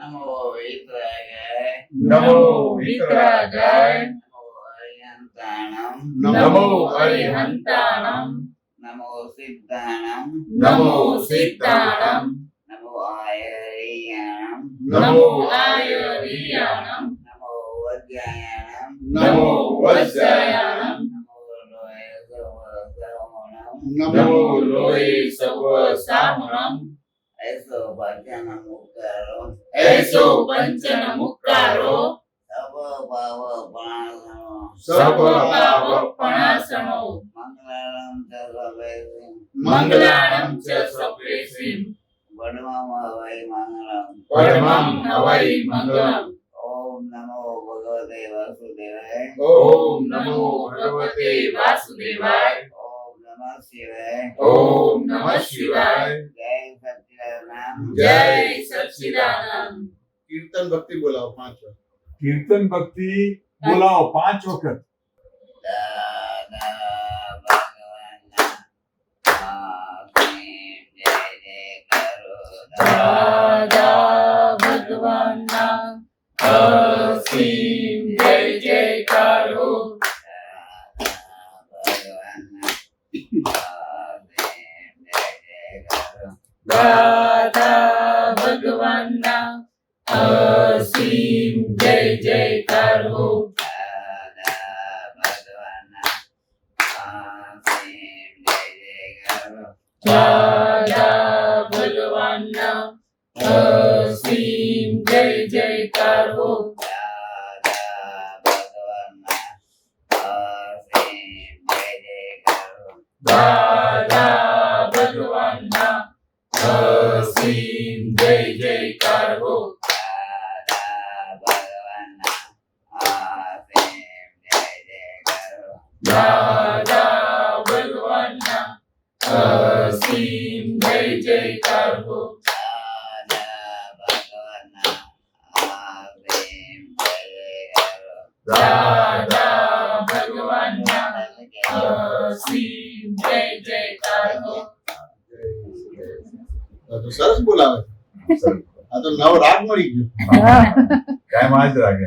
નમો વિતરાગાય નમો વિતરાગાય નમો અરિહંતાણમ નમો અરિહંતાણમ નમો સિદ્ધાણમ નમો સિદ્ધાણમ નમો આયરિયાણમ નમો આયરિયાણમ નમો વજ્જાયાણમ નમો વજ્જાયાણમ નમો લોહી સવ સામણમ એસો ભજન મુકારો એસો પંચન મુક્કારો સબ ભાવ પ્રાણસનો સર્વ ભાવ પણાસણો મંગલાણમ ચ સર્વેસિમ મંગલાણમ ચ સર્વેસિમ વડમમ હવૈ મંગલમ પરમં હવૈ મંગલમ ઓમ નમો ભગવતે વાસુદેવાય ઓમ નમો ભગવતે વાસુદેવાય ઓમ નમઃ શિવાય ઓમ નમઃ શિવાય જય સચ્ચિદાનંદ જય સચ્ચિદાનંદ કીર્તન ભક્તિ બોલાવો 5 વાર. કીર્તન ભક્તિ બોલાવો 5 વખત. દાદા ભગવાનના આસીમ જય જય કરો દાદા ભગવાનના અસીમ જય જયકારો દાદા ભગવાનના આસીમ જય જય કરો દાદા ભગવાનના અસીમ જય જયકારો દાદા ભગવાનના આસીમ જય જય કરો દાદા ભગવાનના અસીમ જય જયકારો દાદા ભગવાનના આસીમ જય જય કરો દાદા ભગવાનના અસીમ જય જયકારો આ તો સરસ બોલાવે આ તો નવો રાગ મળી ગયો કાયમ આ જ રાગે.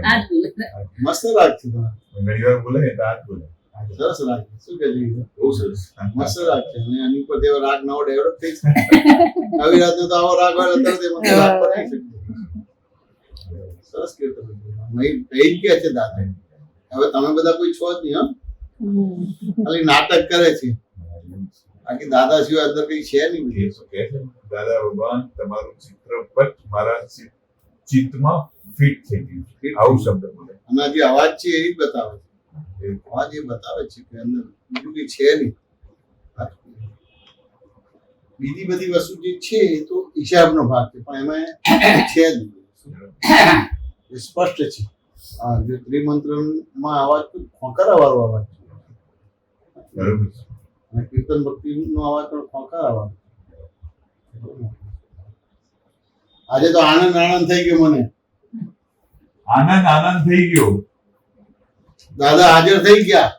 મસ્ત રાગ છે તમારો. ઘણી વાર બોલે એટલે આ જ બોલે. સરસ રાગ છે. શું કહે છે બહુ સરસ. મસ્ત રાગ છે અને આની ઉપર જેવો રાગ નવો ડેવલપ થઈ છે આવી રાતનો તો આવો રાગ હોય તરત એમાંથી રાગ બનાવી શકીએ. સરસ કીર્તન નહીં કે છે દાદા હવે તમે બધા કોઈ છો જ નહીં હા ખાલી નાટક કરે છે બાકી દાદા સિવાય અંદર કઈ છે નહીં એ શું કહે છે? દાદા ભગવાન તમારું ચિત્રપટ મારા ચિત્તમાં ફિટ થઈ ગયું. આવું શબ્દ બોલે. અને આ જે અવાજ છે એ જ બતાવે છે અવાજ એ બતાવે છે કે અંદર બીજું કઈ છે નહીં બીજી બધી વસ્તુ જે છે એ તો હિસાબનો ભાગ છે પણ એમાં છે જ નહીં એ સ્પષ્ટ છે હા જે ત્રિમંત્રમાં અવાજ તો ખોંકારાવાળો અવાજ છે બરોબર છે. અને કીર્તન ભક્તિનો અવાજ પણ ખોંકારાવાળો આજે તો આનંદ આનંદ થઈ ગયો મને આનંદ આનંદ થઈ ગયો. દાદા હાજર થઈ ગયા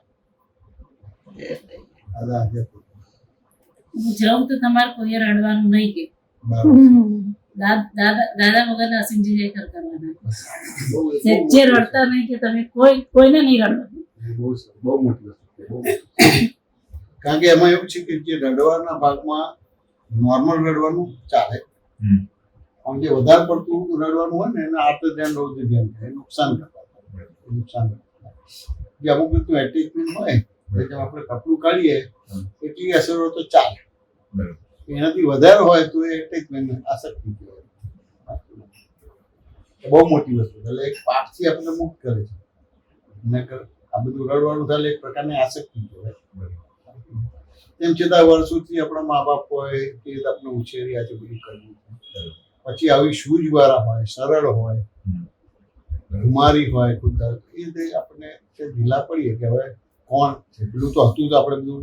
દાદા હાજર થઈ હું જાઉં તો તમારે કોઈ રડવાનું નહીં કે ગયા. બરાબર. દાદા વગર અસીમજી જય કરવાના બહુ- જે રડતા નહીં કે તમે કોઈને નહીં રડવાનું. બહુ સરસ. બહુ મોટી વસ્તુ છે. બહુ મોટી. કારણ કે એમાં એવું છે કે જે રડવાના ભાગમાં નોર્મલ રડવાનું ચાલે હમ. આમ જે વધારે પડતું રડવાનું હોય ને એને આર્ત ધ્યાન રૌદ્ર ધ્યાન થાય એ નુકસાન કરતા જે અમુક રીતનું એટેચમેન્ટ હોય એટલે આપણે કપડું કાઢીએ એટલી અસરો તો ચાલે બરોબર. એનાથી વધારે હોય તો એ એટેચમેન્ટ આસક્તિ કહેવાય એ બહુ મોટી વસ્તુ છે. એટલે એક પાઠથી આપણને મુક્ત કરે છે નહીંતર આ બધું રડવાનું થાય એટલે એક પ્રકારની આસક્તિ કહેવાય તેમ છતાં વર્ષોથી આપણા મા બાપ હોય કે આપણે ઉછેર્યા છે બધું કરવું પછી આવી સૂઝવાળા હોય સરળ હોય બીમારી હોય કુદરત એ રીતે આપણને ઢીલા પડીએ કે હવે કોણ છે પેલું તો હતું તો આપણે બધું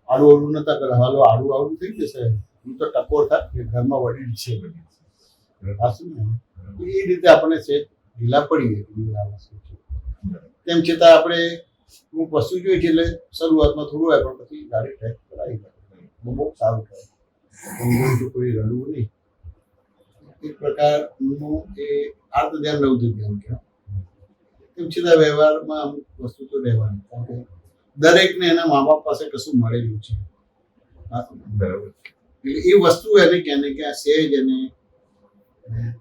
આડું આડું નતા કરે હાલો આડું આડું થઈ જશે હું તો ટકોર થાય કે ઘરમાં વડીલ છે સાચું ને એ રીતે આપણે છે ઢીલા પડીએ તેમ છતાં આપણે હું વસ્તુ જોઈ છે એટલે શરૂઆતમાં થોડું હોય પણ પછી ગાડી ટેક કરાવી બહુ સારું થાય કોઈ રડવું નહીં એક પ્રકારનું એ આર્ત ધ્યાન રૌદ્ર ધ્યાન કહેવાય. તેમ છતાં વ્યવહારમાં અમુક વસ્તુ તો રહેવાની, કારણ કે દરેકને એના મા બાપ પાસે કશું મળેલું છે. બરાબર. એટલે એ વસ્તુ એને કહે કે આ સહેજ એને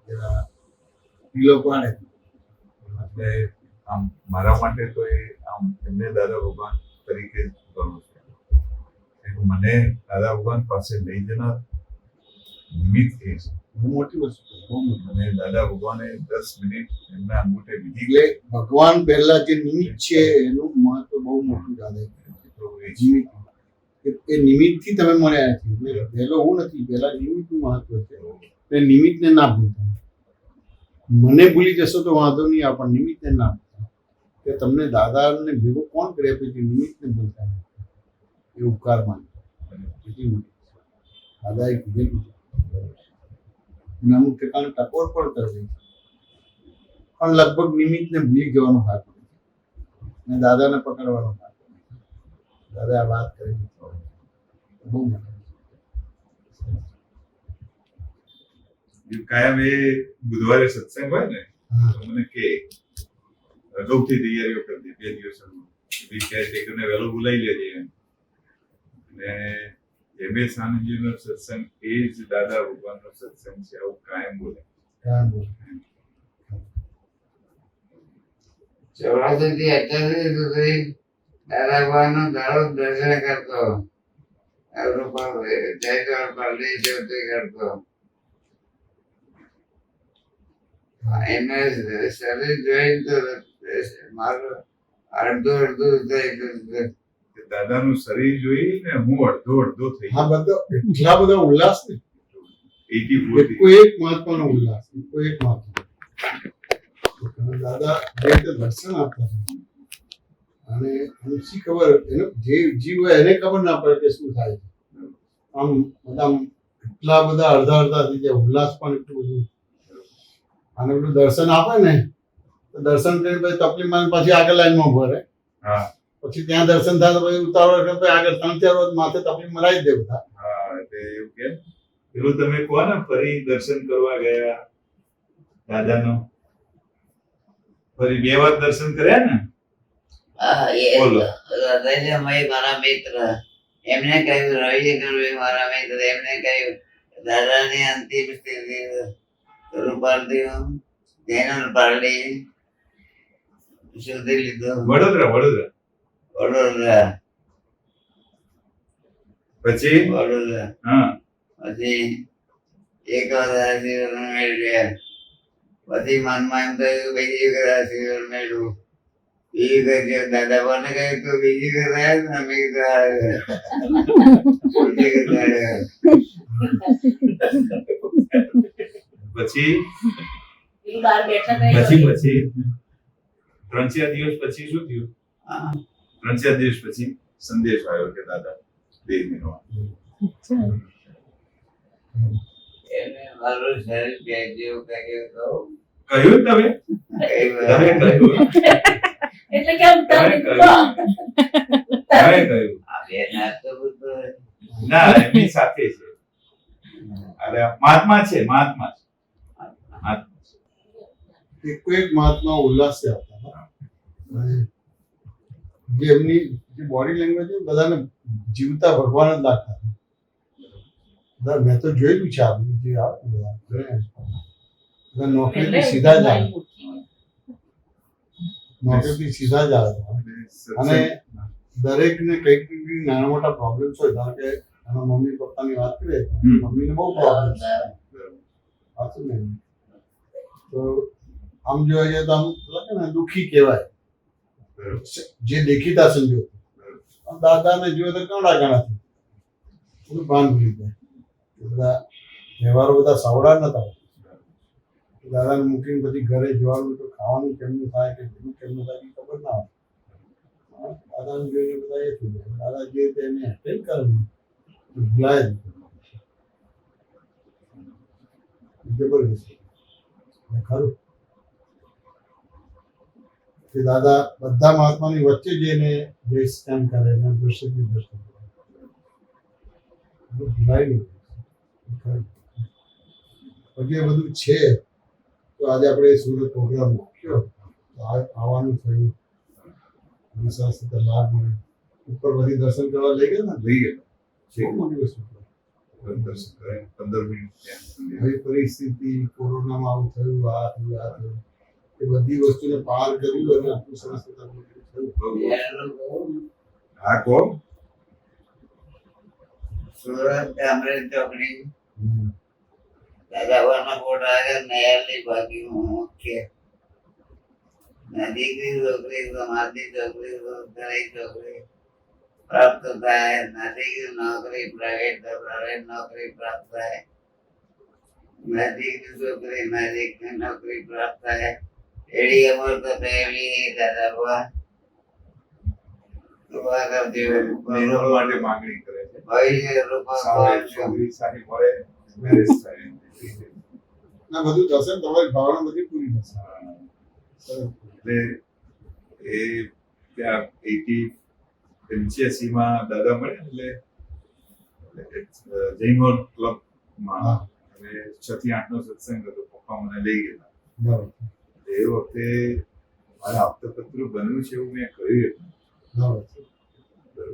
જરા પીલો પાડે. એટલે આમ મારા માટે તો એ આમ એમને દાદા ભગવાન તરીકે જ ગણું છે. એટલે મને દાદા ભગવાન પાસે લઈ જનાર નિમિત્ત એ છે. બહુ મોટી વસ્તુ છે, બહુ મોટી. અને દાદા ભગવાને 10 મિનિટ એમના અંગૂઠે વિધિ એટલે ભગવાન પહેલા જે નિમિત્ત છે એનું મહત્વ બહુ મોટું દાદા તો એ નિમિત્ત એ નિમિત્તથી તમે મળ્યા છે. એટલે પહેલો હું નથી, પહેલા નિમિત્તનું મહત્વ છે. એટલે નિમિત્તને ના ભૂલતા. મને ભૂલી જશો તો વાંધો નહીં આવે, પણ નિમિત્તને ના ભૂલતા. કે તમને દાદાને ભેગો કોણ કરે પછી નિમિત્તને ભૂલતા નથી. એ ઉપકાર માને એટલી મોટી દાદાએ કીધેલું છે. અને અમુક ઠેકાણે ટકોર પણ કરવી, પણ લગભગ નિમિત્તને ભૂલી જવાનો ભાગ છે અને દાદાને પકડવાનો ભાગ છે. દાદા આ વાત કરી બહુ મોટી. કાયમ એ બુધવારે સત્સંગ હોય ને હા. તો મને કે અગાઉથી તૈયારીઓ કરી દે 2 દિવસ કેરટેકરને વહેલો બોલાવી લેજે એમ. અને MS આનંદજીનો સત્સંગ એ જ દાદા ભગવાનનો સત્સંગ છે, આવું કાયમ બોલે. કામ બોલો. 84 થી 88 સુધી દાદા ભગવાનનો દાડો દર્શન કરતો, જયદ્વાર પાલની જ્યોતિ કરતો. એને શરીર જોઈને તો મારું અડધું થઈ ગયું. દાદાનું શરીર જોઈને હું અડધો થઈ હા, બધો એટલા બધા ઉલ્લાસ ને, 84 એકો એક મહત્વનો ઉલ્લાસ, એકો એક મહત્વ. દાદા જે રીતે દર્શન આપતા હતા, અને એનું શી ખબર, એનો જે જીવ હોય એને ખબર ના પડે કે શું થાય છે. આમ બધા એટલા બધા અડધા થઈ જાય, ઉલ્લાસ પણ એટલું બધું. અને પેલું દર્શન આપે ને તો દર્શન કરીને પછી તકલીફમાં પછી આગળ લાઈનમાં ઉભો રહે. હા પછી ત્યાં દર્શન થાય તો પછી ઉતાવળ એટલે પછી આગળ 3-4 રોજ માથે તકલીફ મરાવી દે બધા. હા એટલે એવું કે પેલું તમે કહો ને ફરી દર્શન કરવા ગયા દાદાનો, ફરી 2 વાર દર્શન કર્યા ને. બોલો. મારા મિત્ર એમને કહ્યું, રવિશંકર મારા મિત્ર એમને કહ્યું દાદાની અંતિમ સ્થિતિ રૂપાલજી જેનલ પાલડી શોધી લીધું વડોદરા વડોદરા પછી હા પછી એક વાર આશીર્વાદ મેળવ્યા. પછી મનમાં એમ થયું બીજી વખત આશીર્વાદ મેળવું. બીજી વખત દાદા મને કહ્યું તો બીજી વખત આવ્યા ને, અમે પછી પેલું બહાર બેઠા હતા એ પછી 3-4 દિવસ પછી શું થયું? 3-4 દિવસ પછી સંદેશ આવ્યો કે દાદા દેહ નિર્વાણ. એને મારું શરીર જેવું કહ્યું તો કહ્યું તમે કહ્યું એટલે કેમ તમે કહ્યું આ બે નાસ્તો બધો ના એમની સાથે છે. અરે મહાત્મા છે. એકો એક મહાત્મા ઉલ્લાસ છે આપતા હતા. અને જે એમની જે બોડી લેંગ્વેજ છે બધાને જીવતા ભગવાન જ લાગતા હતા. બધા મેં તો જોયેલું છે આ બધું જે આવતું બધા નોકરીથી સીધા જ આવે, નોકરીથી સીધા જ આવે. અને દરેકને કંઈક નાના મોટા પ્રોબ્લેમ્સ હોય, ધારો કે એના મમ્મી પપ્પાની વાત કરીએ તો મમ્મીને બહુ પ્રોબ્લેમ સાચું ને. તો આમ જોવા જઈએ તો આમ લાગે ને દુઃખી કહેવાય જે દેખીતા સંજોગ. દાદાને જોયો તો કેવડા ગણાથી બધું ભાન ભૂલી જાય. બધા વ્યવહારો બધા સાવડા નતા. દાદાને મૂકીને પછી ઘરે જવાનું તો ખાવાનું કેમનું થાય કે બધું કેમનું થાય એ ખબર ના હોય. દાદાને જોઈને બધા એ થઈ જાય. દાદા જે રીતે એને એટેન્ડ કરે ભૂલાય જ જબરદસ્ત ખરું કે દાદા બધા મહાત્માની વચ્ચે જઈને જે સ્કેન કરે એને દૃશ્યથી દર્શન કરે ભૂલાય નહીં. પછી એ બધું છે તો આજે આપણે સુરત પ્રોગ્રામ મૂક્યો તો આવવાનું થયું અને સરસ રીતે લાભ મળ્યો ઉપર બધી દર્શન કરવા લઈ ગયા ને લઈ ગયેલા બહુ મોટી વસ્તુ છે. દર્શન કરે 15 મિનિટ ત્યાં સુધી. હવે પરિસ્થિતિ કોરોનામાં આવું થયું આ થયું એ બધી વસ્તુને પાર કર્યું અને આટલું સરસ રીતે આપણું થયું. હા કોણ સુરત અમરેલી ચોકડી હમ. દાદાબાના ફોટા આગળ નહેરની બાજુમાં મુખ્ય નજીકની છોકરી સમાજની છોકરી રોજગારી છોકરી પ્રાપ્ત થાય નજીકની નોકરી પ્રાઇવેટ નોકરી પ્રાપ્ત થાય નજીકની છોકરી નજીકની નોકરી પ્રાપ્ત થાય એડી અમર તો પહેલી દાદાબા દુઆ કરતી નિર્મળ માટે માંગણી કરે છે ભવિષ્ય રૂપા સારી છોકરી સારી મળે મેરેજ થાય ના બધું થશે ને તમારી ભાવના બધી પૂરી થશે. હા. સરસ. એટલે એ ત્યાં 85 માં દાદા મળ્યા એટલે જૈનોર ક્લબમાં હા. અને 6 થી 8 નો સત્સંગ હતો પપ્પા મને લઈ ગયેલા બરાબર એ વખતે મારા આપતપત્ર બન્યું છે એવું મેં કહ્યું બરાબર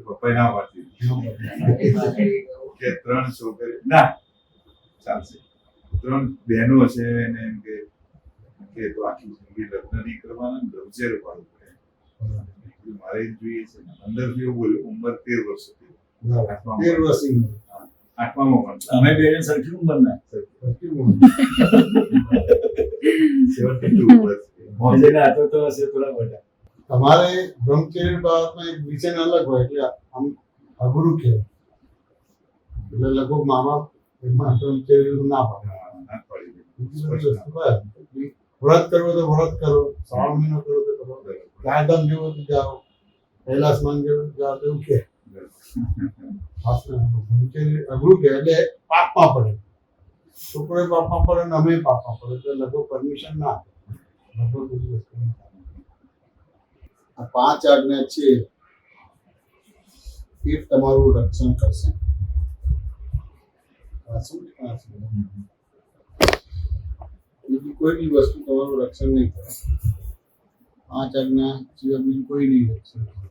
પપ્પાએ ના પાડી કે 3 છોકરી ના ચાલશે 3 બહેનો છે એને એમ કે તો આખી જિંદગી લગ્ન નહીં કરવાના ને રવચેર પાડવું પડે મારે જ જોઈએ છે અંદર એવું બોલ્યું ઉંમર 13 વર્ષ હતી બરાબર 13 વર્ષની ઉંમર. આઠમામાં પણ અમે બે સરખી ઉંમરના સૌથી મોટી. 72 વર્ષ મોજેલા હતો તો હશે થોડા મોટા તમારે બ્રહ્મચર્ય બાબતમાં એક વિષય અલગ હોય એટલે આમ અઘરું કહેવાય એટલે લગભગ મા બાપ એમાં બ્રહ્મચર્ય ના પાડે. ના પાડી દે. બીજી બધી વસ્તુ બરાબર. વ્રત કરવો તો વ્રત કરો, શ્રાવણ મહિનો કરો તો કરો, ચારધામ જેવો તો જાઓ, કૈલાસમાન જેવો તો જાઓ તો એવું કે ખાસ કરીને બ્રહ્મચર્ય અઘરું કે એટલે પાપમાં પડે છોકરોએ પાપમાં પડે ને અમે પાપમાં પડે એટલે લગભગ પરમિશન ના આપે. લગભગ બધી વસ્તુ ના આપે. આ 5 આજ્ઞા છે એ તમારું રક્ષણ કરશે. આ શું છે? આ શું? બીજી કોઈ બી વસ્તુ તમારું રક્ષણ નહીં કરે. 5 આજ્ઞા સિવાય બીજું કોઈ નહીં રક્ષણ કરે.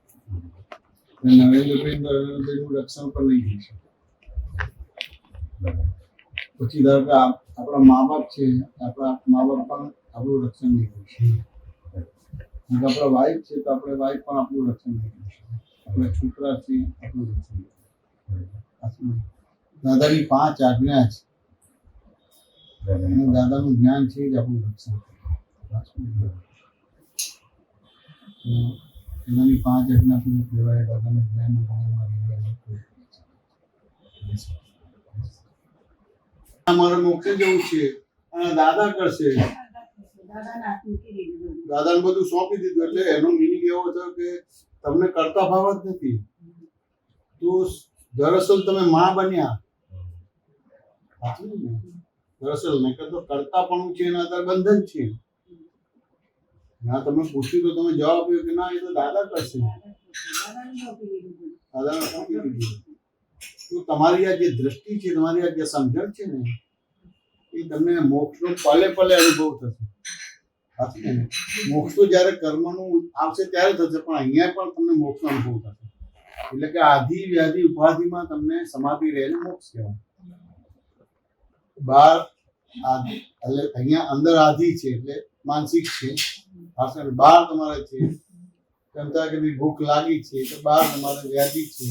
અને નરેન્દ્રભાઈનું રક્ષણ પણ નહીં થઈ શકે. પછી ધારો કે આપણા મા બાપ છે આપણા મા બાપ પણ આપણું રક્ષણ નહીં કરી શકે. આપણા વાઈફ છે તો આપણે વાઈફ પણ આપણું રક્ષણ નહીં કરી શકે. આપણા છોકરા છે આપણું રક્ષણ નહીં કરી શકે. દાદાની 5 આજ્ઞા છે અને દાદાનું જ્ઞાન છે જ આપણું રક્ષણ કરે. એનાની 5 આજ્ઞા પૂરી કહેવાય દાદાનું જ્ઞાન અમારે મોક્ષે જવું છે અને દાદા કરશે. દાદાને બધું સોંપી દીધું એટલે એનો મિનિંગ એવો થયો કે તમને કરતા ભાવ જ નથી તો દરઅસલ તમે માં બન્યા. સાચું ને? દરઅસલ મેં કહેતો કરતાપણું છે એના આધાર બંધન છે. ના તમે પૂછ્યું તો તમે જવાબ આપ્યો કે ના એ તો દાદા કરશે. દાદાને સોંપી દીધું. તો તમારી આ જે દ્રષ્ટિ છે તમારી આ જે સમજણ છે ને એ તમને મોક્ષનો પલે પલે અનુભવ થશે. સાચું ને? મોક્ષ તો જ્યારે કર્મનું આવશે ત્યારે થશે પણ અહીંયા પણ તમને મોક્ષનો અનુભવ થશે. એટલે કે આધિ વ્યાધિ ઉપાધિમાં તમને સમાધિ રહેલું મોક્ષ કહેવાય. બહાર આધિ એટલે અહીંયા અંદર આધિ છે એટલે માનસિક છે. બહાર તમારે છે કેમ થાય કે ભૂખ લાગી છે તો બહાર તમારે વ્યાધિ છે.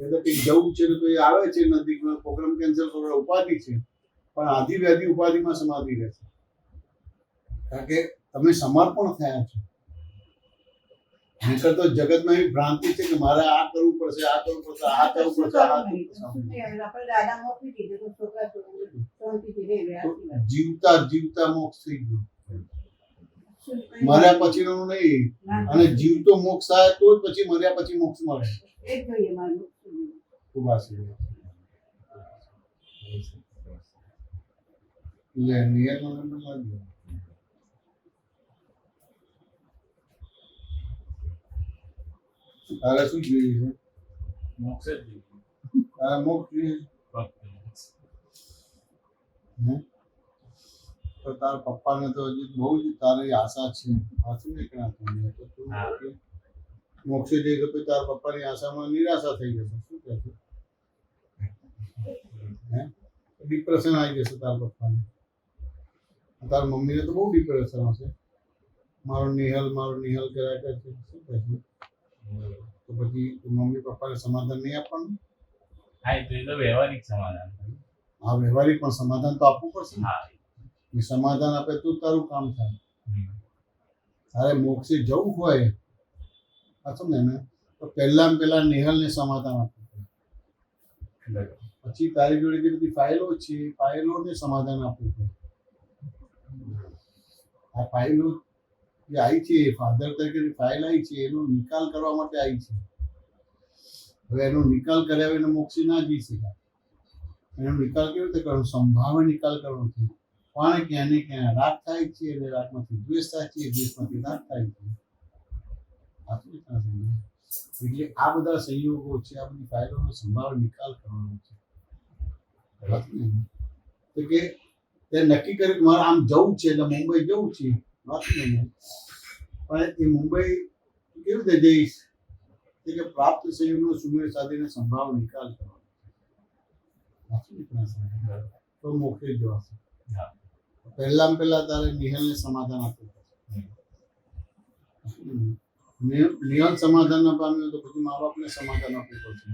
એ તો કંઈક જવું છે તો એ આવે છે નજીકમાં પ્રોગ્રામ કેન્સલ કરવા ઉપાધિ છે પણ આધિ વ્યાધિ ઉપાધિમાં સમાધિ રહેશે. કારણ કે તમે સમર્પણ થયા છો. નહીંતર તો જગતમાં એવી ભ્રાંતિ છે કે મારે આ કરવું પડશે આ કરવું પડશે આ કરવું પડશે આ કરવું પડશે. જીવતા જીવતા મોક્ષ થઈ ગયો. મર્યા પછીનું નહીં. અને જીવતો મોક્ષ થાય તો જ પછી મર્યા પછી મોક્ષ મળે. ખૂબ આશીર્વાદ. એટલે નિયમ મળી તારે શું જોઈએ છે? મોક્ષ જ જોઈએ. તારે મોક્ષ જોઈએ હે? તો તારા પપ્પાને તો હજી બહુ જ તારી આશા છે સાચું ને કે ના તમને તો તું હા. કે મોક્ષે જઈ તો પછી તારા પપ્પાની આશામાં નિરાશા થઈ જશે શું કહે છે હે ડિપ્રેશન આવી જશે તારા પપ્પાને તારા મમ્મીને તો બહુ ડિપ્રેશન હશે મારો નિહલ કર્યા કરે છે શું કહે છે તો પછી મમ્મી પપ્પાને સમાધાન નહીં આપવાનું હા એ તો વ્યવહારિક સમાધાન. આ વ્યવહારિક પણ સમાધાન તો આપવું પડશે હા એ સમાધાન આપે તો તારું કામ થાય તારે મોક્ષે જવું હોય સાચું ને તો પહેલા નિહલને સમાધાન આપવું પડે પછી તારી જોડે જે બધી ફાઇલો છે ફાઇલોને સમાધાન આપવું પડે આ ફાઇલો જે આવી છે ફાધર તરીકે ફાઇલ આવી છે એનો નિકાલ કરવા માટે આવી છે હવે એનો નિકાલ કર્યા વગર મોક્ષે ના જઈ શકાય એનો નિકાલ કેવી રીતે કરવાનો સંભાવે નિકાલ કરવાનો છે પણ ક્યાં ને ક્યાં રાગ થાય છે અને રાગમાંથી દ્વેષ થાય છે દ્વેષમાંથી રાગ થાય છે એટલે આ બધા સંયોગો છે આ બધી ફાઇલોનો સંભાવે નિકાલ કરવાનો છે તો કે તે નક્કી કર્યું કે મારે આમ જવું છે એટલે મુંબઈ જવું છે વાત નહીં પણ એ મુંબઈ કેવી રીતે જઈશ કે પ્રાપ્ત સંયોગનો સુમેળ સાધીને સંભાવ નિકાલ કરવાનો તો મોક્ષે જવાશે પહેલા તારે નિહલને સમાધાન આપવું પડશે નિહલ સમાધાન ન પામ્યું તો પછી મા બાપને સમાધાન આપવું પડશે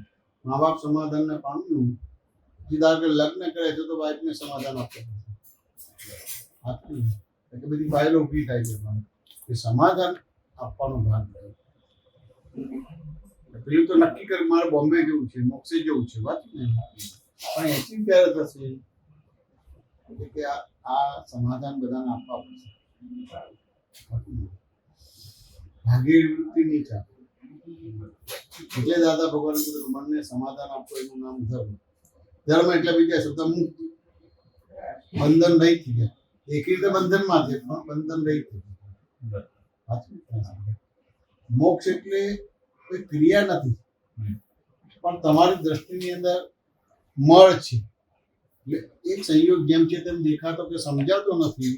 મા બાપ સમાધાન ન પામ્યું સીધા કે લગ્ન કરે છે તો વાઈફને સમાધાન આપવું પડશે એટલે બધી ફાઇલો ઊભી થાય છે એ સમાધાન આપવાનો ભાગ રહ્યો પેલું તો નક્કી કરે મારે બોમ્બે જવું છે મોક્ષે જવું છે વાત ને પણ એથી ક્યારે થશે કે આ સમાધાન બધાને આપવા પડશે ભાગીવૃત્તિ નહીં ચાલે એટલે દાદા ભગવાન કીધું મનને સમાધાન આપો એનું નામ ધર્મ ધર્મ એટલે બીજા શબ્દ મુક્ત બંધન રહી થઈ ગયા એક રીતે બંધનમાં છે પણ બંધન રહી થઈ ગયા મોક્ષ એટલે કોઈ ક્રિયા નથી પણ તમારી દ્રષ્ટિની અંદર મળ છે એટલે એક સંયોગ જેમ છે તેમ દેખાતો કે સમજાતો નથી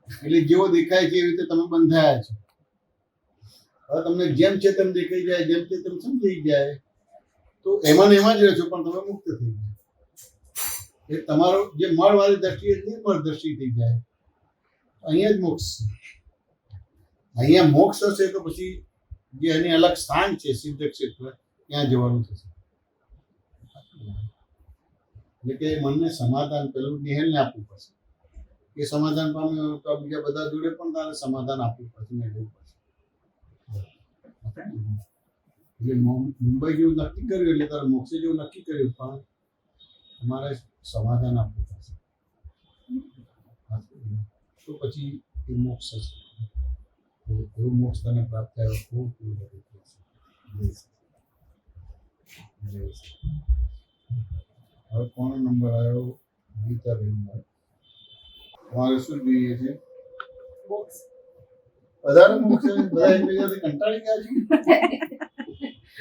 એટલે જેવો દેખાય છે એવી રીતે તમે બંધાયા છો હવે તમને જેમ છે તેમ દેખાઈ જાય જેમ છે તેમ સમજાઈ જાય તો એમાં ને એમાં જ રહે છો પણ તમે મુક્ત થઈ જાય એ તમારો જે મળવાળી દ્રષ્ટિ નિર્મળ દ્રષ્ટિ થઈ જાય અહીંયા જ મોક્ષ છે અહીંયા મોક્ષ હશે તો પછી જે એની અલગ સ્થાન છે સિદ્ધ ક્ષેત્ર ત્યાં જવાનું થશે એટલે કે મનને સમાધાન પેલું નિહેલને આપવું પડશે એ સમાધાન પામ્યું તો બીજા બધા જોડે પણ તારે સમાધાન આપવું પડશે મેળવવું પડશે એટલે મુંબઈ જેવું નક્કી કર્યું એટલે તારે મોક્ષે જેવું નક્કી કર્યું પણ તમારે સમાધાન આપવું પડશે તો પછી એ મોક્ષ હશે એવું મોક્ષ તને પ્રાપ્ત થયો ખૂબ હવે કોનો નંબર આવ્યો ગીતાબેન તમારે શું જોઈએ છે વધારે મોક્ષ બધા એકબીજાથી કંટાળી ગયા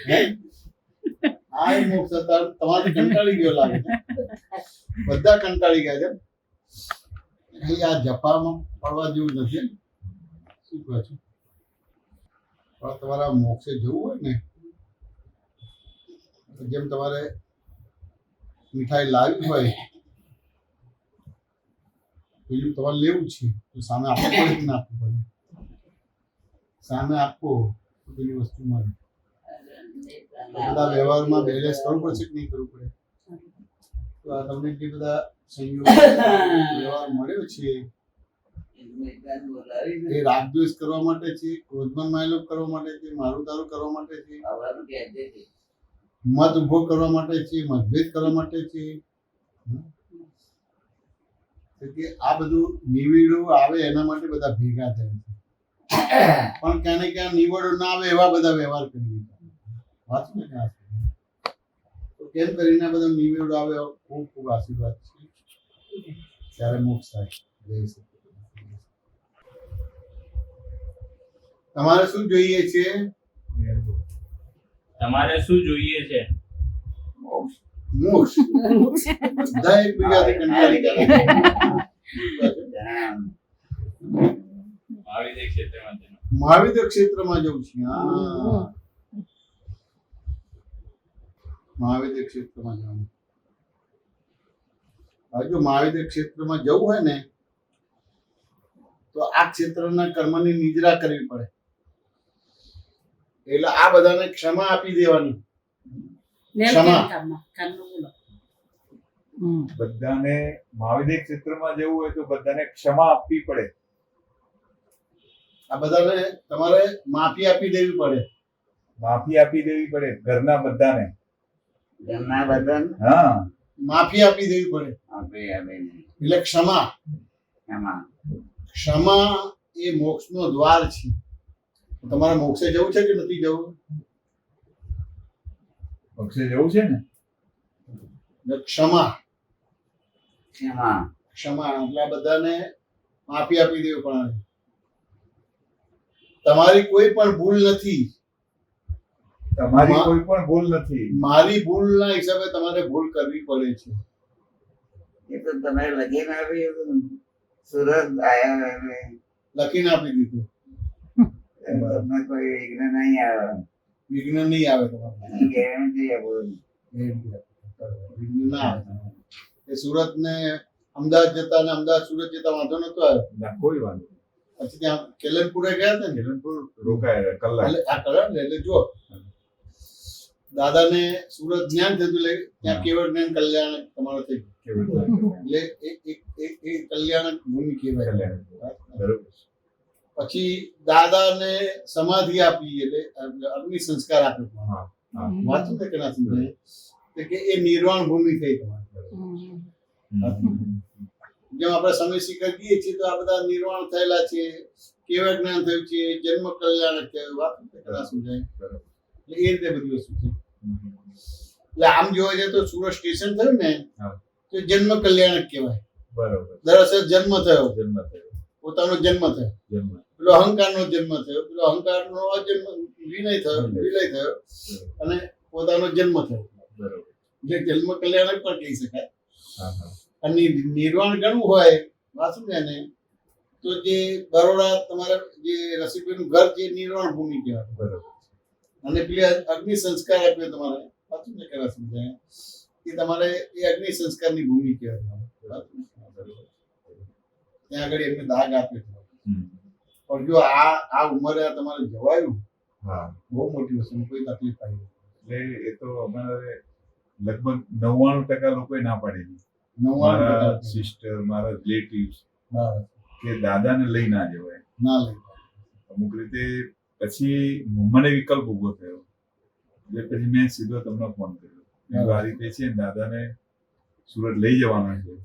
છે આ મોક્ષ હતા તમારે કંટાળી ગયો લાગે છે બધા કંટાળી ગયા છે અહીં આ જપામાં પડવા જેવું નથી શું કહે છે પણ તમારા મોક્ષે જવું હોય ને જેમ તમારે મીઠાઈ લાવી હોય પેલું તમારે લેવું છે તો સામે આપવું પડે કે ના આપવું પડે સામે આપવો તો પેલી વસ્તુ મળે બધા વ્યવહારમાં બેલેન્સ કરવું પડશે કે નહીં કરવું પડે તો આ તમને જે બધા સંયોગ વ્યવહાર મળ્યો છે એ રાગદ્વેષ કરવા માટે છે ક્રોધમાન માયલોપ કરવા માટે છે મારું તારું કરવા માટે છે મત ઉભો કરવા માટે છે મતભેદ કરવા માટે છે કે આ બધું નિવેડો આવે એના માટે બધા ભેગા થાય છે પણ ક્યાં ને ક્યાં નિવેડો ના આવે એવા બધા વ્યવહાર કરીએ વાંચો ને ક્યાં તો કેમ કરીને બધા નિવેડો આવે ખૂબ ખૂબ આશીર્વાદ છે ત્યારે મોક્ષ થાય જય શ્રી તમારે શું જોઈએ છે તમારે શું જોઈએ છે મોક્ષ બધા એકબીજાથી કંટાળી ગયા મહાવિદ્ય ક્ષેત્રમાં જન્મ. મહાવિદ્ય ક્ષેત્રમાં જવું છે. હા, મહાવિદ્ય ક્ષેત્રમાં જવાનું. હવે જો મહાવિદ્ય ક્ષેત્રમાં જવું હોય ને તો આ ક્ષેત્રના કર્મની નિદ્રા કરવી પડે. એટલે આ બધાને ક્ષમા આપી દેવાની. ક્ષમા. બોલો. બધાને મહાવિદ્ય ક્ષેત્રમાં જવું હોય તો બધાને ક્ષમા આપવી પડે. આ બધાને તમારે માફી આપી દેવી પડે. માફી આપી દેવી પડે ઘરના બધાને. ઘરના બધા હા, માફી આપી દેવી પડે. આપણે એટલે ક્ષમા. એમાં ક્ષમા એ મોક્ષનો દ્વાર છે. તમારે મોક્ષે જવું છે કે નથી જવું? પક્ષે જવું છે ને. એટલે ક્ષમા. એમાં ક્ષમા એટલે આ બધાને માફી આપી દેવી પડે. તમારી કોઈ પણ ભૂલ નથી. તમારી કોઈ પણ ભૂલ નથી. મારી ભૂલના હિસાબે તમારે ભૂલ કરવી પડે છે. એ તો તમે લખીને આપ્યું સુરત આવ્યા એટલે લખીને આપી દીધું. તમને કોઈ વિઘ્ન નહીં આવે. વિઘ્ન નહીં આવે તમારે. એની ગેરંટી આપું. વિઘ્ન ના આવે. એ સુરત ને અમદાવાદ જતા ને અમદાવાદ સુરત જતા વાંધો નતો આવ્યો. ના, કોઈ વાંધો નહીં. પછી ત્યાં કેલનપુરે ગયા હતા ને કેલનપુર રોકાયા કલાક. એટલે આ કલર ને એટલે જો દાદાને સુરત જ્ઞાન થયું એટલે ત્યાં કેવળ જ્ઞાન કલ્યાણ તમારો થઈ ગયું. કેવું થાય? એટલે એ કલ્યાણક ભૂમિ કહેવાય. કલ્યાણ. બરોબર. પછી દાદાને સમાધિ આપી એટલે અગ્નિ સંસ્કાર આપ્યો. હા, હા. વાંચું ને કે ના સમજાય? તો કે એ નિર્વાણ ભૂમિ થઈ તમારી. જેમ આપણે સમય શિખર કહીએ છીએ તો આ બધા નિર્વાણ થયેલા છે, કેવળ જ્ઞાન થયું છે, જન્મ કલ્યાણક થયું. વાંચું ને કે ના સમજાય? બરોબર. એટલે એ રીતે બધી વસ્તુ છે. એટલે આમ જોવા જાય તો સુરત સ્ટેશન થયું ને હા. તો જન્મ કલ્યાણક કહેવાય. બરોબર. દરઅસલ જન્મ થયો, જન્મ થયો. પોતાનો જન્મ થયો. જન્મ. પેલો અહંકારનો જન્મ થયો, પેલો અહંકારનો અજન્મ વિલય થયો, અને પોતાનો જન્મ થયો. બરોબર. એટલે જન્મ કલ્યાણક પણ કહી શકાય. હા, હા. અને નિર્વાણ ગણવું હોય વાંચું ને તો જે બરોડા તમારા જે રસીભાઈનું ઘર છે એ નિર્વાણ ભૂમિ કહેવાય. બરોબર. અને પેલી અગ્નિ સંસ્કાર આપ્યો તમારે વાંચું ને કેવા સમજાય એ તમારે એ અગ્નિ સંસ્કારની ભૂમિ કહેવાય. ત્યાં આગળ એમને દાગ આપ્યો તમારે. પણ જો આ ઉંમરે આ તમારે જવાયું, હા. બહુ મોટી વસ્તુ, કોઈ તકલીફ આવી. એટલે એ તો અમારે લગભગ 99% લોકોએ ના પાડેલી. 99% મારા સિસ્ટર, મારા રિલેટિવ્સ બરાબર. કે દાદાને લઈ ના જવાય. ના લઈ અમુક રીતે પછી મને વિકલ્પ ઉભો થયો એટલે પછી મેં સીધો તમને ફોન કર્યો. મેં કીધું, આ રીતે છે ને દાદાને સુરત લઈ જવાના છે.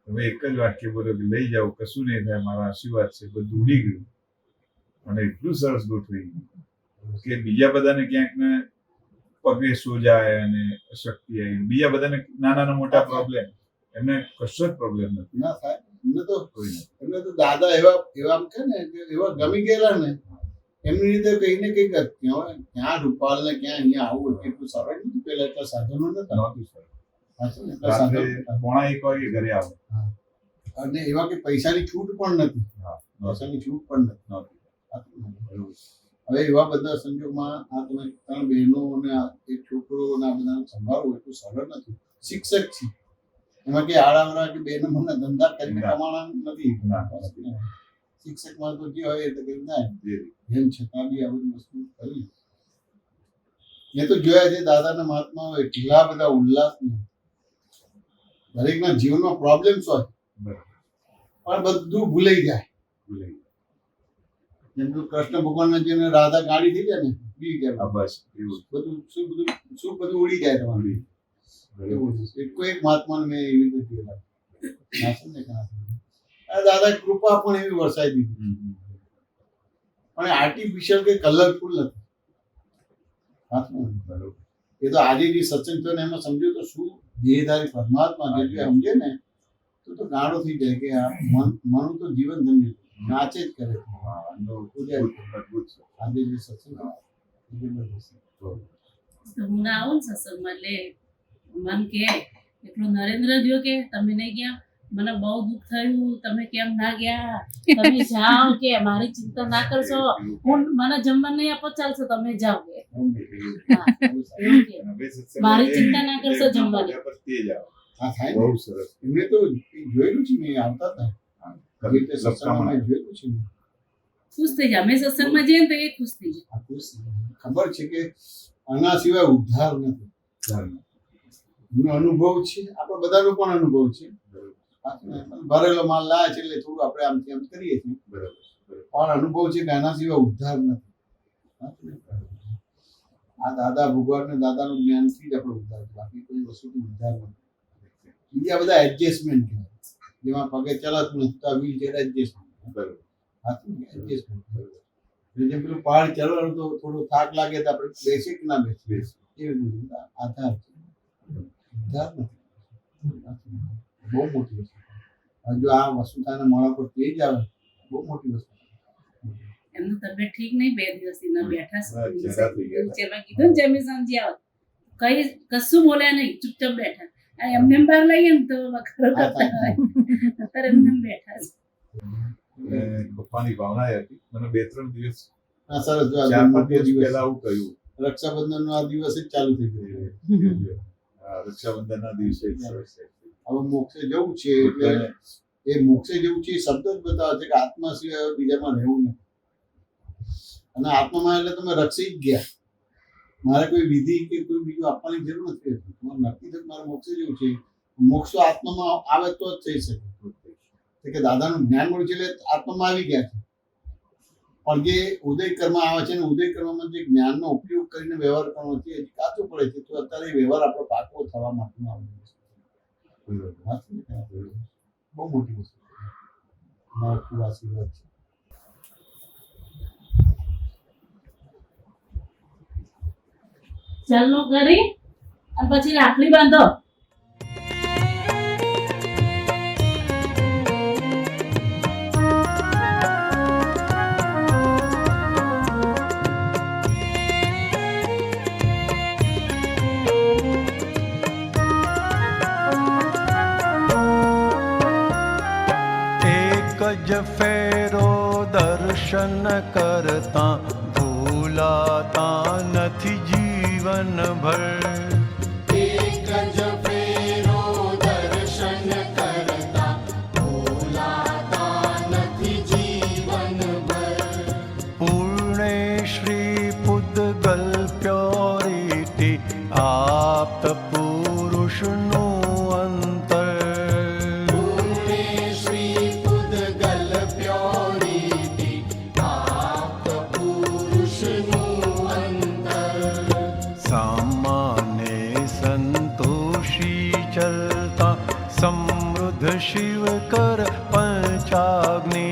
તમે એક જ વાક્ય બોલ્યો કે લઈ જાઓ, કશું નહીં થાય, મારા આશીર્વાદ છે. બધું ઉડી ગયું અને એટલું સરસ ગોઠવાઈ ગયું કે બીજા બધાને ક્યાંક ને પગે સોજાય અને શક્તિ આવી. બીજા બધાને નાના મોટા પ્રોબ્લેમ, એમને કશો જ પ્રોબ્લેમ નથી. ના થાય. એમને તો કોઈ નથી. એમને તો દાદા એવા એવા કે ને કે એવા ગમી ગયેલા ને એમની રીતે કઈ ને કઈ ક્યાં રૂપાલ ને ક્યાં અહીંયા આવું એટલું સરળ નથી. પેલા એટલા સાધનો નતા. નહોતું સર. સાચું ને? એટલા રાત્રે સાધનો નતા. 1:30 વાગે ઘરે આવે. અને એવા કે પૈસાની છૂટ પણ નથી. હા, પૈસાની છૂટ પણ નથી. નહોતું. સાચું ને? હવે એવા બધા સંજોગમાં આ તમે 3 બહેનો અને આ એક છોકરો અને આ બધા સંભાળવું એટલું સરળ નથી. શિક્ષક છે એમાં કે આડાવડા કે બે નંબરના ધંધા કરીને ના. કમાણા નથી. ના. શિક્ષકમાં તો જે હોય એ તો કઈ ના જે એમ છતાં બી આ બધી વસ્તુ કરી. મેં તો જોયા છે દાદાના મહાત્માઓ એટલા બધા ઉલ્લાસ દરેકના જીવનમાં પ્રોબ્લેમ્સ હોય બરાબર. પણ બધું ભૂલાઈ જાય. ભૂલાઈ ગયું. જેમ કે કૃષ્ણ ભગવાનના જેને રાધા ગાડી થઈ જાય ને ભૂલી આ ગયા. બસ એવું. બધું શું બધું ઉડી જાય તમારું. એવું છે. કોઈ એક મહાત્માને મેં એવી રીતે જોયેલા. ના સમજે કે ના સમજે. આ દાદા કૃપા પણ એવી વરસાઈ દીધી. પણ આર્ટિફિશિયલ કે કલરફુલ નથી. સાચું ને? બરોબર. એ તો આજે જે સત્સંગ થયો ને એમાં સમજો તો શું દેહધારી પરમાત્મા જે સમજે ને તો ગાળો થઈ જાય કે આ મન તો જીવન ધન્ય નાચે જ કરે. હા, આનો પૂજા અદ્ભુત છે. આજે જે સત્સંગ જબરદસ્ત. તો હું ના આવું ને સત્સંગમાં એટલે મન કે એટલું નરેન્દ્ર જો કે તમે નહીં ગયા મને બહુ દુઃખ થયું, તમે કેમ ના ગયા, તમે જાઓ કે મારી ચિંતા ના કરશો, મને જમવા નહીં આપો ચાલશે, તમે જાઓ કે હા, એવું કે. અને બે સત્સંગમાં મારી જે ચિંતા ના કરશો જે જમવાની. ત્યાં પર તે જ આવે. હા થાય ને. બહુ સરસ. એમને તો જોયેલું છે મેં, આવતા હતા હા, આવી રીતે સત્સંગમાં સપ્તાહમાં મેં જોયેલું છે મેં. ખુશ થઈ જાય. અમે સત્સંગમાં જઈએ ને તો એ ખુશ થઈ જાય. આ ખુશ ખબર છે કે આના સિવાય ઉદ્ધાર નથી. એનો અનુભવ છે, આપણે બધાનો પણ અનુભવ છે. ભરેલો માલ લાવે છે એટલે થોડું આપણે આમથી આમ કરીએ છીએ, બરાબર. પણ અનુભવ છે કે આના સિવાય ઉદ્ધાર નથી. આ દાદા ભગવાન ને દાદાનું જ્ઞાનથી જ આપણો ઉદ્ધાર છે, બાકી કોઈ વસ્તુથી ઉદ્ધાર નથી. બીજા બધા એડજસ્ટમેન્ટ કહેવાય, જેમાં પગે ચલાતું નથી તો આ વ્હીલચેર એડજસ્ટમેન્ટ. બરાબર. એડજસ્ટમેન્ટ જેમ પેલું પહાડ ચડવાનું તો થોડો થાક લાગે તો આપણે બેસી કે ના બેસી, એવી રીતે આધાર છે, ઉદ્ધાર નથી. બહુ મોટી વસ્તુ. જો આ વસ્તુ થાય મોડા પર તે જ આવે, બહુ મોટી વસ્તુ. એમનું તબિયત ઠીક નહીં, 2 દિવસથી ના બેઠા જરા થઈ ગયા. વ્હીલચેરમાં કીધું ને જમી સમજી આવો, કઈ કશું બોલ્યા નહીં, ચૂપચાપ બેઠા. આ એમને એમ બહાર લઈએ ને તો વખારો કરતા હોય, અત્યારે એમને એમ બેઠા છે. અને પપ્પાની ભાવના એ હતી, મને 2-3 દિવસ હા સરસ. જો આ 4-5 મોટો દિવસ દિવસ પહેલા આવું કહ્યું. રક્ષાબંધનનો આ દિવસ જ ચાલુ થઈ ગયો. આ રક્ષાબંધનના દિવસે જ સરસ છે. હવે મોક્ષે જવું છે એટલે એ મોક્ષે જવું છે એ શબ્દ જ બતાવે છે કે આત્મા સિવાય બીજામાં રહેવું નથી. અને આત્મામાં એટલે તમે રક્ષી જ ગયા. મારે કોઈ વિધિ કે કોઈ બીજું આપવાની જરૂર નથી રહેતી. તમારે નક્કી છે કે મારે મોક્ષે જવું છે. મોક્ષ તો આત્મામાં આવે તો જ થઈ શકે. કે દાદાનું જ્ઞાન મળ્યું છે એટલે આત્મામાં આવી ગયા છે. પણ જે ઉદય કર્મ આવે છે ને ઉદય કર્મમાં જે જ્ઞાનનો ઉપયોગ કરીને વ્યવહાર કરવાનો છે એ કાચો પડે છે, તો અત્યારે એ વ્યવહાર આપણો પાકો થવા માટેનો આવે છે. બહુ મોટી વસ્તુ છે. મારો ખૂબ આશીર્વાદ છે. ચાલનું કરી અને પછી રાખડી બાંધો. જ ફેરો દર્શન કરતા ભૂલાતા નથી જીવન ભર. એક જ ફેરો દર્શન કરતા ભૂલાતા નથી જીવનભર. પૂર્ણે શ્રી પુદ્ગલ પ્યોરિટી આપ્ત પુરુષનું અંતર. સમૃદ્ધ શિવ કર પંચાગ્નિ.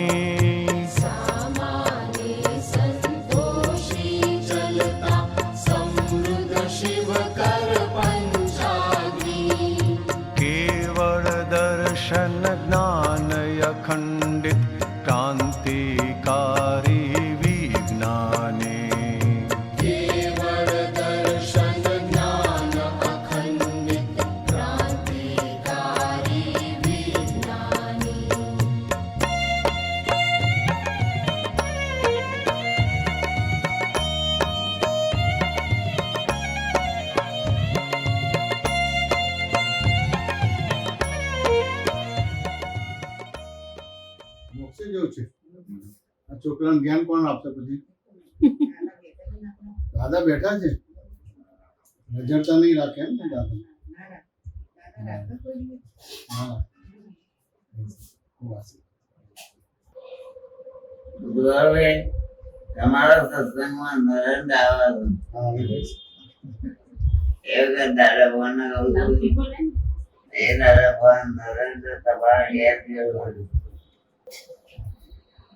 સામાને સંતોષી ચલતા સમૃદ્ધ શિવ કર પંચાગ્નિ. કેવળ દર્શન જ્ઞાન અખંડિત ક્રાંતિકારી વિજ્ઞાને. મોક્ષે જવું છે. આ છોકરાને જ્ઞાન કોણ આપશે પછી? દાદા બેઠા છે, નજરતા નહીં રાખે એમ ને દાદા? હા. ખૂબ આશીર્વાદ. હવે તમારા સત્સંગમાં નરેન્દ્ર આવવાનું હા, એ દાદા ભગવાન નામથી બોલે ને. એ દાદા ભગવાન નરેન્દ્ર તમારા ઘેર જેવું હતું.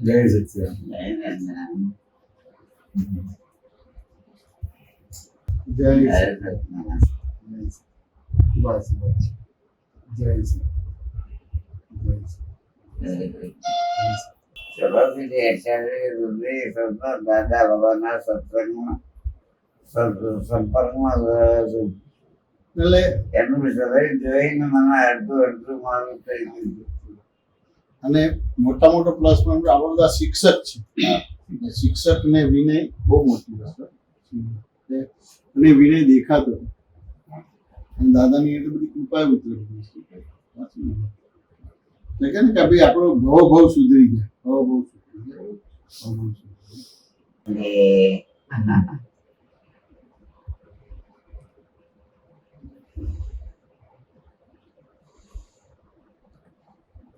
જય સચ્ચિદાનંદ. જય શ્રી ખૂબ આશીર્વાદ છે. જય શ્રી ચલો દાદા બાબાના સત્સંગમાં સંપર્કમાં રહ્યો છું. એટલે એનું શરીર જોઈને મને અડધું મારું થઈ ગયું. અને મોટા મોટો પ્લસ પોઈન્ટ આપણે બધા શિક્ષક છે. શિક્ષકને વિનય બહુ મોટી વસ્તુ છે. અને વિનય દેખાતો અને દાદાની એટલી બધી કૃપા ઉતરેલી વસ્તુ એટલે કે ને કે ભાઈ આપણો ભાવ સુધરી ગયા, ભાવ સુધરી ગયા.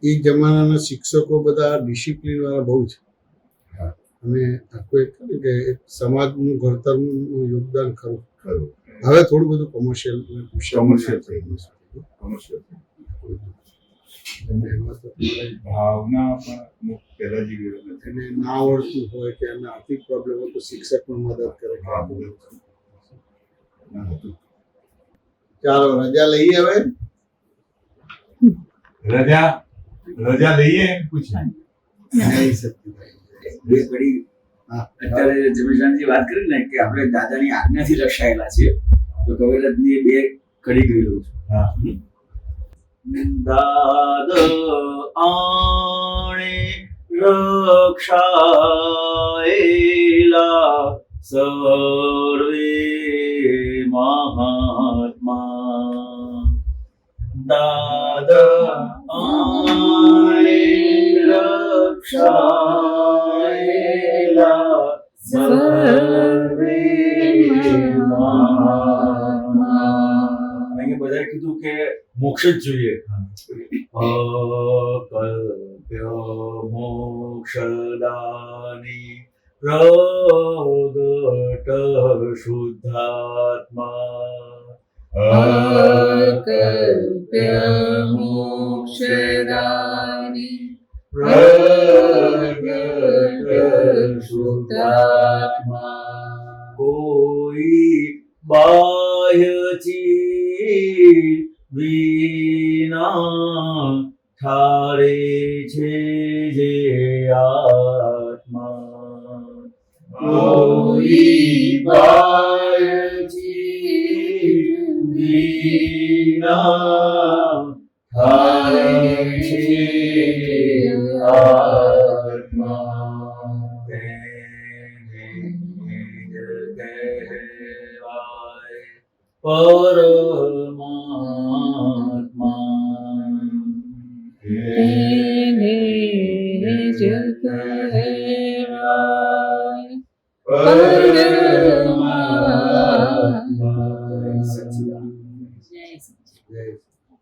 એ જમાનાના શિક્ષકો બધા ડિસિપ્લિન વાળા બહુ છે અને આખું એક કહે કે એક સમાજનું ઘડતરનું યોગદાન ખરું. હવે થોડું બધું કોમર્શિયલ થઈ ગયું એમાં તો ભાવના પણ અમુક પહેલા જેવી નથી. એને ના આવડતું હોય કે એમને આર્થિક પ્રોબ્લેમ હોય તો શિક્ષક પણ મદદ કરે કે આ બધું. ચાલો રજા લઈએ હવે. રજા લઈએ એમ પૂછ્યું. જય સચિદાનંદ. બે ઘડી અત્યારે જમીનજી વાત કરી ને કે આપણે દાદાની આજ્ઞાથી રક્ષાયેલા છીએ, તો કવિરાજની બે ઘડી ગઈ લઉં છું. દાદ આણે રક્ષાયેલા સર્વે મહાત્મા. દાદ આણે રક્ષાયેલા સર્વે મહાત્મા. અહીંયા બધાએ કીધું કે મોક્ષ જ જોઈએ. અકલ્પ્ય મોક્ષદાની પ્રગટ શુદ્ધાત્મા. અકલ્પ્ય મોક્ષદાની પ્રગટ શુદ્ધાત્મા. કોઈ બાહ્યથી વિના ઠારે છે જે આત્મા. કોઈ બાહ્યથી વિના ઠારે છે આત્મા. તેને જ કહેવાય પરમાત્મા. તેને જ કહેવાય